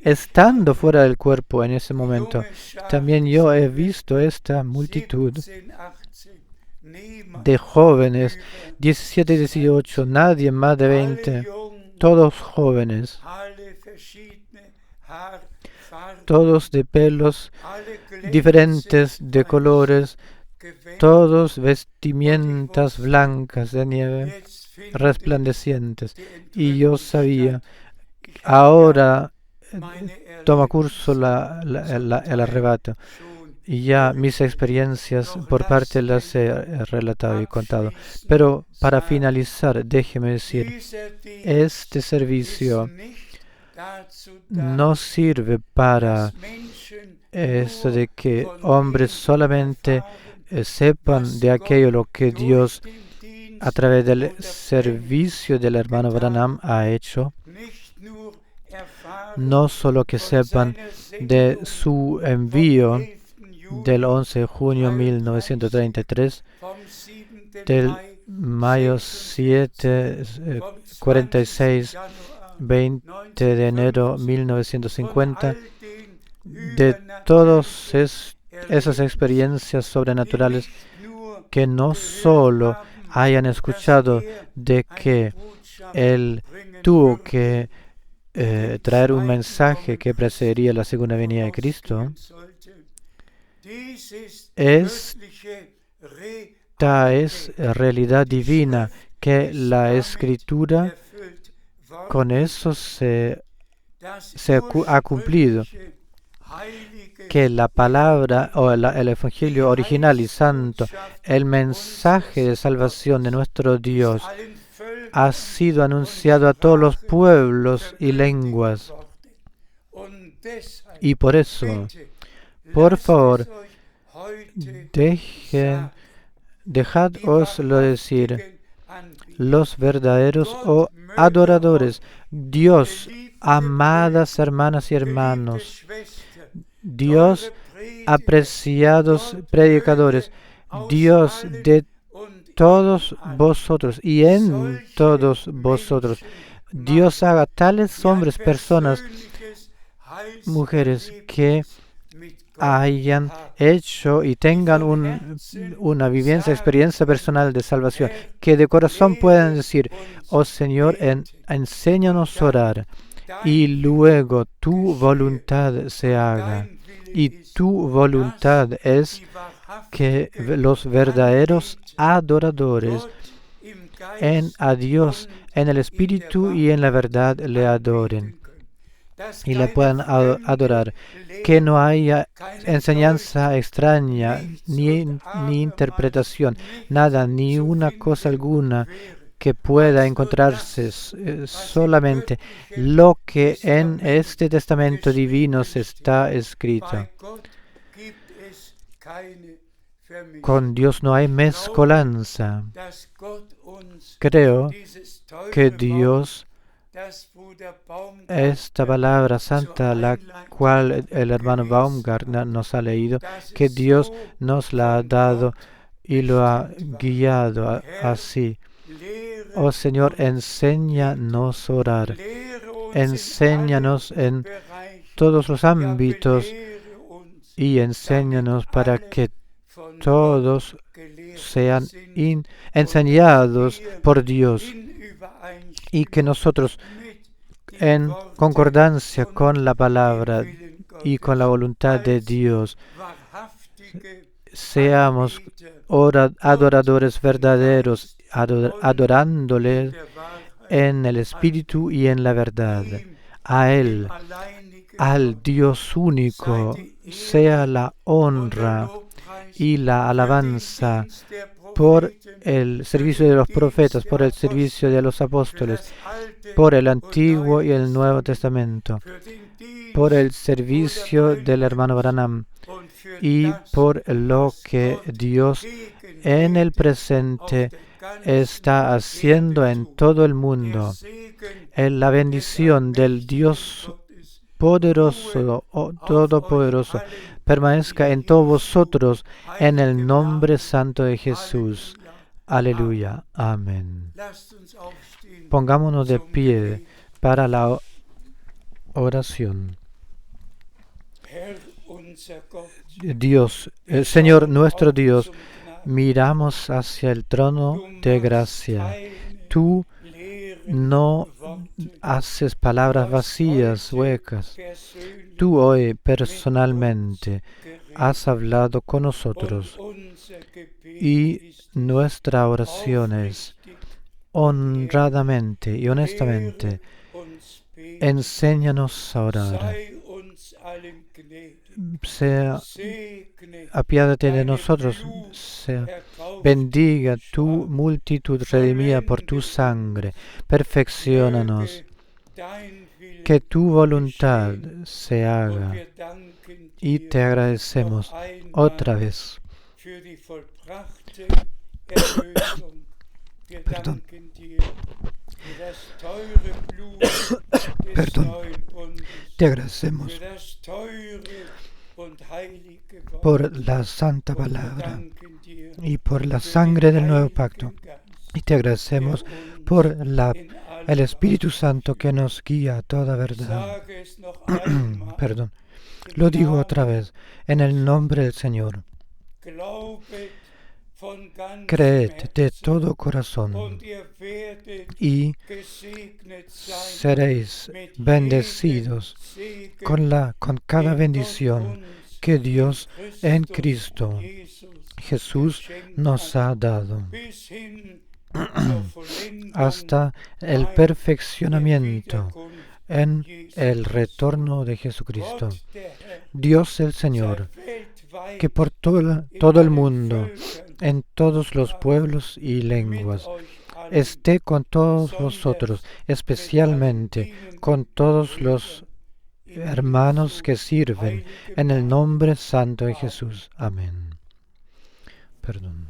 estando fuera del cuerpo en ese momento. También yo he visto esta multitud de jóvenes, 17, 18, nadie más de 20, todos jóvenes, todos de pelos diferentes, de colores, todos vestimentas blancas de nieve, resplandecientes. Y yo sabía, ahora toma curso el arrebato. Y ya mis experiencias por parte las he relatado y contado. Pero para finalizar, déjeme decir, este servicio no sirve para esto de que hombres solamente sepan de aquello lo que Dios a través del servicio del hermano Branham ha hecho, no solo que sepan de su envío del 11 de junio de 1933, del mayo 7, 46, 20 de enero 1950, de todas esas experiencias sobrenaturales que no solo hayan escuchado de que Él tuvo que traer un mensaje que precedería la segunda venida de Cristo. Esta es realidad divina que la Escritura con eso se ha cumplido, que la palabra o el Evangelio original y santo, el mensaje de salvación de nuestro Dios, ha sido anunciado a todos los pueblos y lenguas. Y por eso, por favor, dejadoslo decir, los verdaderos adoradores, Dios, amadas hermanas y hermanos, Dios, apreciados predicadores, Dios de todos vosotros y en todos vosotros, Dios haga tales hombres, personas, mujeres que hayan hecho y tengan una vivencia, experiencia personal de salvación, que de corazón puedan decir, oh Señor, enséñanos a orar, y luego tu voluntad se haga. Y tu voluntad es que los verdaderos adoradores a Dios en el Espíritu y en la verdad le adoren y le puedan adorar, que no haya enseñanza extraña, ni interpretación, nada, ni una cosa alguna que pueda encontrarse, solamente lo que en este testamento divino se está escrito. Con Dios no hay mezcolanza. Creo que Dios, esta palabra santa, la cual el hermano Baumgartner nos ha leído, que Dios nos la ha dado y lo ha guiado así. Oh Señor, enséñanos a orar. Enséñanos en todos los ámbitos y enséñanos para que todos sean enseñados por Dios y que nosotros, en concordancia con la palabra y con la voluntad de Dios, seamos adoradores verdaderos, adorándole en el Espíritu y en la verdad. A Él, al Dios único, sea la honra y la alabanza por el servicio de los profetas, por el servicio de los apóstoles, por el Antiguo y el Nuevo Testamento, por el servicio del hermano Branham y por lo que Dios en el presente está haciendo en todo el mundo. En la bendición del Dios poderoso, todopoderoso, permanezca en todos vosotros en el nombre santo de Jesús. Aleluya. Amén. Pongámonos de pie para la oración. Dios, Señor nuestro Dios, miramos hacia el trono de gracia. Tú no haces palabras vacías, huecas. Tú hoy personalmente has hablado con nosotros y nuestra oración es honradamente y honestamente, enséñanos a orar. Apiádate de nosotros, bendiga tu multitud redimida por tu sangre, perfecciónanos, que tu voluntad se haga, y te agradecemos otra vez. Perdón. Perdón. Te agradecemos por la santa palabra y por la sangre del nuevo pacto. Y te agradecemos por el Espíritu Santo que nos guía a toda verdad. Perdón. Lo digo otra vez, en el nombre del Señor. Creed de todo corazón y seréis bendecidos con cada bendición que Dios en Cristo Jesús nos ha dado, hasta el perfeccionamiento en el retorno de Jesucristo. Dios el Señor, que por todo el mundo, en todos los pueblos y lenguas, esté con todos vosotros, especialmente con todos los hermanos que sirven en el nombre santo de Jesús. Amén. Perdón.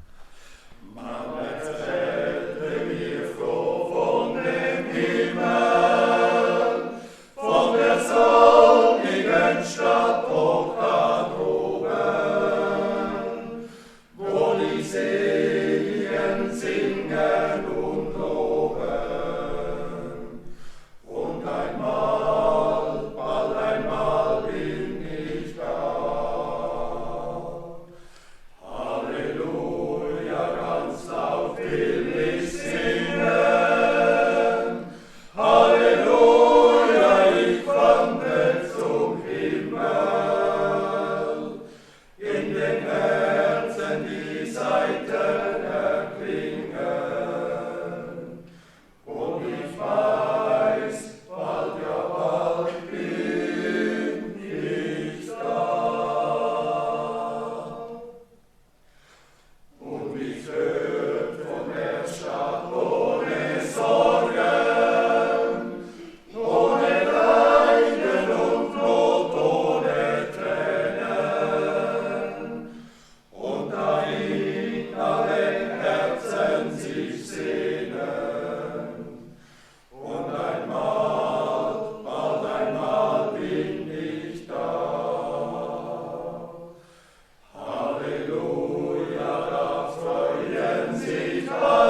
Halleluja, da freuen sich alle.